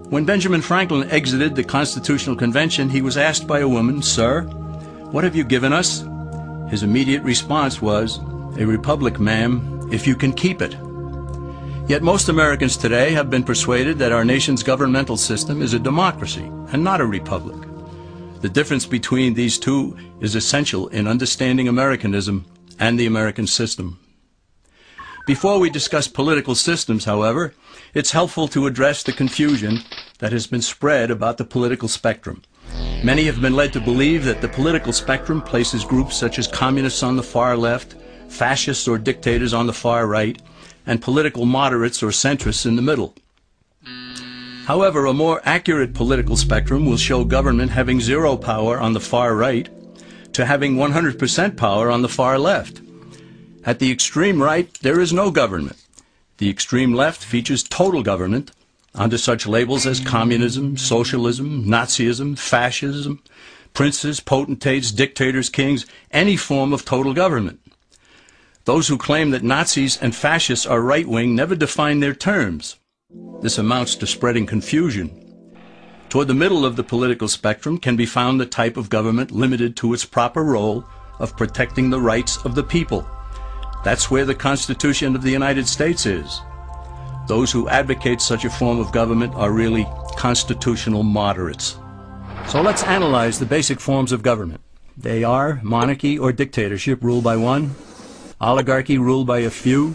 When Benjamin Franklin exited the Constitutional Convention, he was asked by a woman, "Sir, what have you given us?" His immediate response was, "A republic, ma'am, if you can keep it." Yet most Americans today have been persuaded that our nation's governmental system is a democracy and not a republic. The difference between these two is essential in understanding Americanism and the American system. Before we discuss political systems, however, it's helpful to address the confusion that has been spread about the political spectrum. Many have been led to believe that the political spectrum places groups such as communists on the far left, fascists or dictators on the far right, and political moderates or centrists in the middle. However, a more accurate political spectrum will show government having zero power on the far right to having 100% power on the far left. At the extreme right, there is no government. The extreme left features total government under such labels as communism, socialism, Nazism, fascism, princes, potentates, dictators, kings, any form of total government. Those who claim that Nazis and fascists are right-wing never define their terms. This amounts to spreading confusion. Toward the middle of the political spectrum can be found the type of government limited to its proper role of protecting the rights of the people. That's where the Constitution of the United States is. Those who advocate such a form of government are really constitutional moderates. So let's analyze the basic forms of government. They are monarchy or dictatorship ruled by one, oligarchy ruled by a few,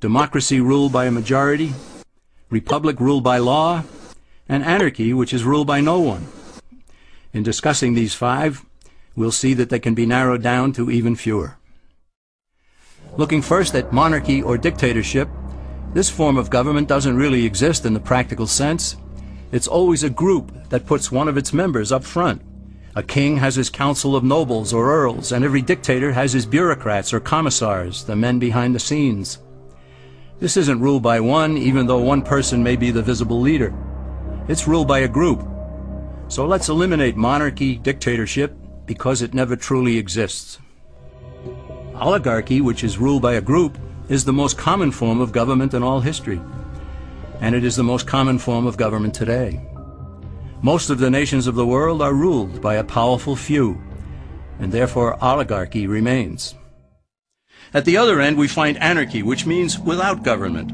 democracy ruled by a majority, republic ruled by law, and anarchy, which is ruled by no one. In discussing these five, we'll see that they can be narrowed down to even fewer. Looking first at monarchy or dictatorship, this form of government doesn't really exist in the practical sense. It's always a group that puts one of its members up front. A king has his council of nobles or earls, and every dictator has his bureaucrats or commissars, the men behind the scenes. This isn't ruled by one, even though one person may be the visible leader. It's ruled by a group. So let's eliminate monarchy, dictatorship, because it never truly exists. Oligarchy, which is ruled by a group, is the most common form of government in all history. And it is the most common form of government today. Most of the nations of the world are ruled by a powerful few, and therefore oligarchy remains. At the other end, we find anarchy, which means without government.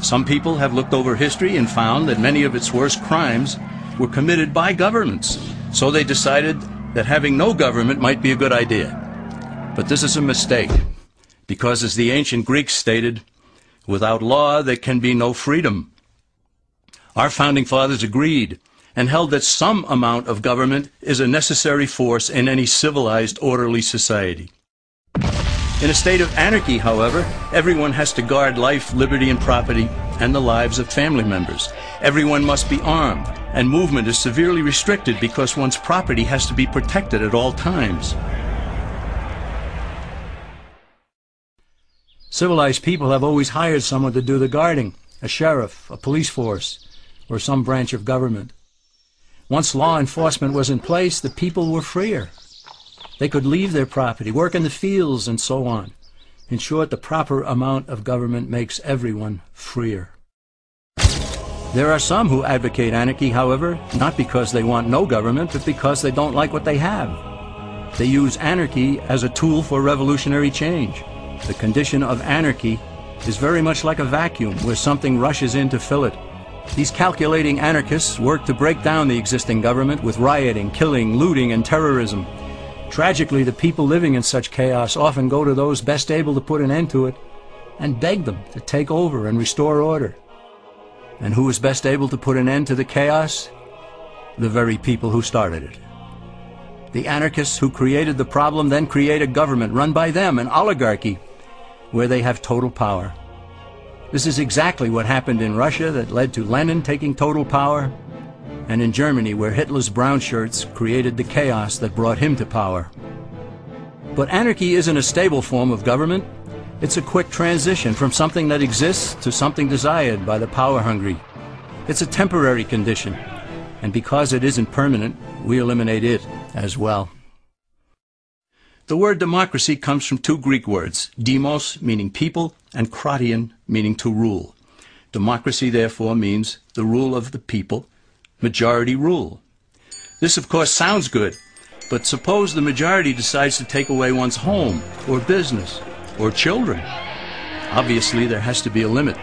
Some people have looked over history and found that many of its worst crimes were committed by governments, so they decided that having no government might be a good idea. But this is a mistake, because as the ancient Greeks stated, without law there can be no freedom. Our founding fathers agreed and held that some amount of government is a necessary force in any civilized, orderly society. In a state of anarchy, however, everyone has to guard life, liberty, and property, and the lives of family members. Everyone must be armed, and movement is severely restricted because one's property has to be protected at all times. Civilized people have always hired someone to do the guarding, a sheriff, a police force, or some branch of government. Once law enforcement was in place, the people were freer. They could leave their property, work in the fields, and so on. In short, the proper amount of government makes everyone freer. There are some who advocate anarchy, however, not because they want no government, but because they don't like what they have. They use anarchy as a tool for revolutionary change. The condition of anarchy is very much like a vacuum where something rushes in to fill it. These calculating anarchists work to break down the existing government with rioting, killing, looting, and terrorism. Tragically, the people living in such chaos often go to those best able to put an end to it and beg them to take over and restore order. And who is best able to put an end to the chaos? The very people who started it. The anarchists who created the problem then create a government run by them, an oligarchy, where they have total power. This is exactly what happened in Russia that led to Lenin taking total power, and in Germany where Hitler's brown shirts created the chaos that brought him to power. But anarchy isn't a stable form of government. It's a quick transition from something that exists to something desired by the power-hungry. It's a temporary condition, and because it isn't permanent, we eliminate it as well. The word democracy comes from two Greek words, demos, meaning people, and kratein, meaning to rule. Democracy, therefore, means the rule of the people, majority rule. This, of course, sounds good, but suppose the majority decides to take away one's home, or business, or children. Obviously, there has to be a limit.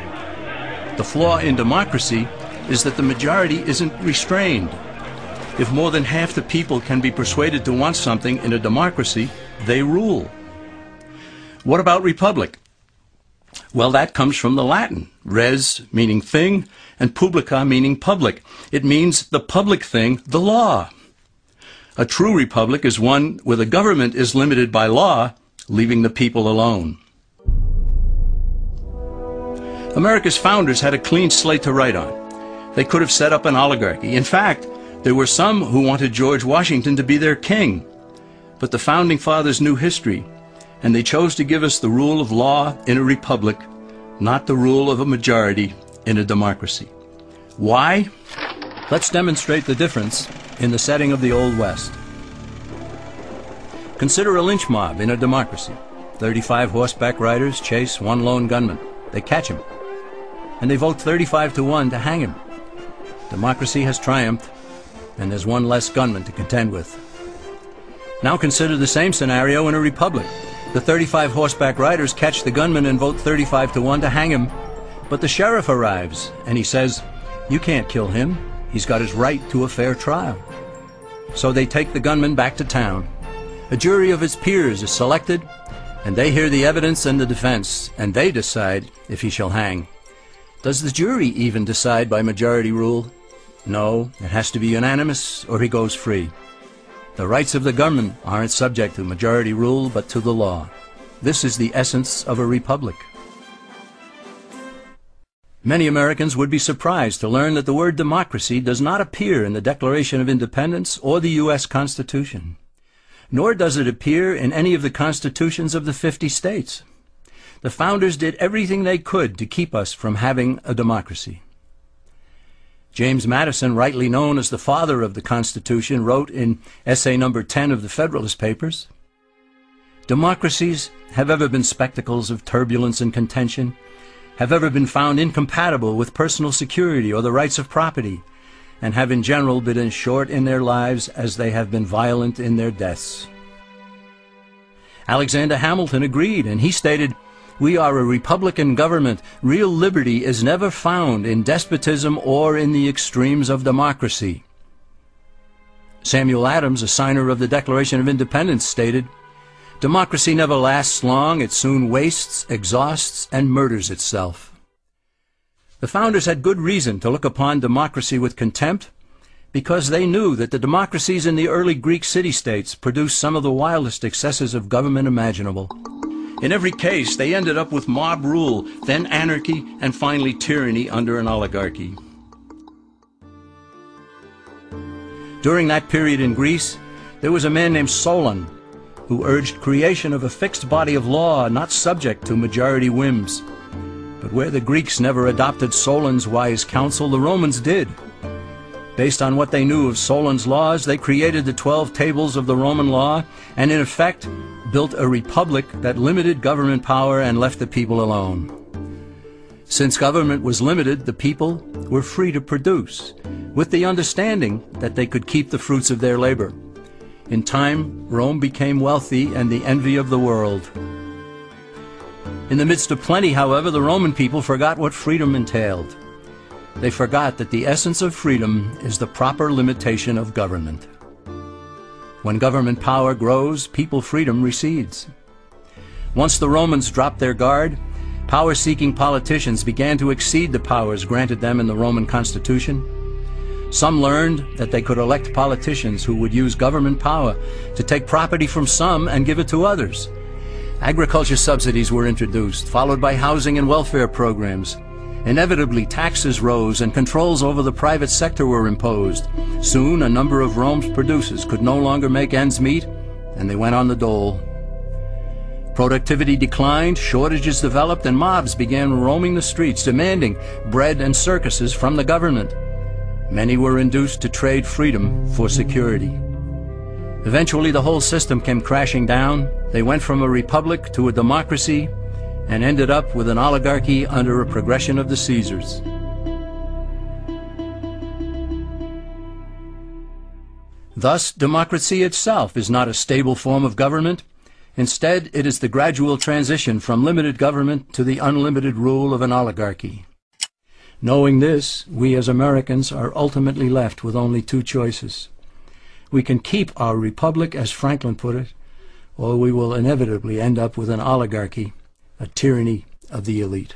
The flaw in democracy is that the majority isn't restrained. If more than half the people can be persuaded to want something in a democracy, they rule. What about republic? Well, that comes from the Latin, res meaning thing, and publica meaning public. It means the public thing, the law. A true republic is one where the government is limited by law, leaving the people alone. America's founders had a clean slate to write on. They could have set up an oligarchy. In fact, there were some who wanted George Washington to be their king. But the founding fathers knew history, and they chose to give us the rule of law in a republic, not the rule of a majority in a democracy. Why? Let's demonstrate the difference in the setting of the Old West. Consider a lynch mob in a democracy. 35 horseback riders chase one lone gunman. They catch him, and they vote 35-1 to hang him. Democracy has triumphed, and there's one less gunman to contend with. Now consider the same scenario in a republic. The 35 horseback riders catch the gunman and vote 35-1 to hang him, but the sheriff arrives, and he says, "You can't kill him. He's got his right to a fair trial." So they take the gunman back to town. A jury of his peers is selected, and they hear the evidence and the defense, and they decide if he shall hang. Does the jury even decide by majority rule? No, it has to be unanimous or he goes free. The rights of the gunman aren't subject to majority rule but to the law. This is the essence of a republic. Many Americans would be surprised to learn that the word democracy does not appear in the Declaration of Independence or the U.S. Constitution, nor does it appear in any of the constitutions of the 50 states. The founders did everything they could to keep us from having a democracy. James Madison, rightly known as the father of the Constitution, wrote in essay number 10 of the Federalist Papers, "Democracies have ever been spectacles of turbulence and contention, have ever been found incompatible with personal security or the rights of property, and have in general been as short in their lives as they have been violent in their deaths." Alexander Hamilton agreed, and he stated, "We are a republican government. Real liberty is never found in despotism or in the extremes of democracy." Samuel Adams, a signer of the Declaration of Independence, stated, "Democracy never lasts long. It soon wastes, exhausts, and murders itself." The founders had good reason to look upon democracy with contempt, because they knew that the democracies in the early Greek city-states produced some of the wildest excesses of government imaginable. In every case, they ended up with mob rule, then anarchy, and finally tyranny under an oligarchy. During that period in Greece, there was a man named Solon, who urged creation of a fixed body of law not subject to majority whims. But where the Greeks never adopted Solon's wise counsel, the Romans did. Based on what they knew of Solon's laws, they created the 12 tables of the Roman law, and in effect built a republic that limited government power and left the people alone. Since government was limited, the people were free to produce, with the understanding that they could keep the fruits of their labor. In time, Rome became wealthy and the envy of the world. In the midst of plenty, however, the Roman people forgot what freedom entailed. They forgot that the essence of freedom is the proper limitation of government. When government power grows, people freedom recedes. Once the Romans dropped their guard, power-seeking politicians began to exceed the powers granted them in the Roman Constitution. Some learned that they could elect politicians who would use government power to take property from some and give it to others. Agriculture subsidies were introduced, followed by housing and welfare programs. Inevitably, taxes rose and controls over the private sector were imposed. Soon, a number of Rome's producers could no longer make ends meet, and they went on the dole. Productivity declined, shortages developed, and mobs began roaming the streets, demanding bread and circuses from the government. Many were induced to trade freedom for security. Eventually, the whole system came crashing down. They went from a republic to a democracy, and ended up with an oligarchy under a progression of the Caesars. Thus, democracy itself is not a stable form of government. Instead, it is the gradual transition from limited government to the unlimited rule of an oligarchy. Knowing this, we as Americans are ultimately left with only two choices. We can keep our republic, as Franklin put it, or we will inevitably end up with an oligarchy, a tyranny of the elite.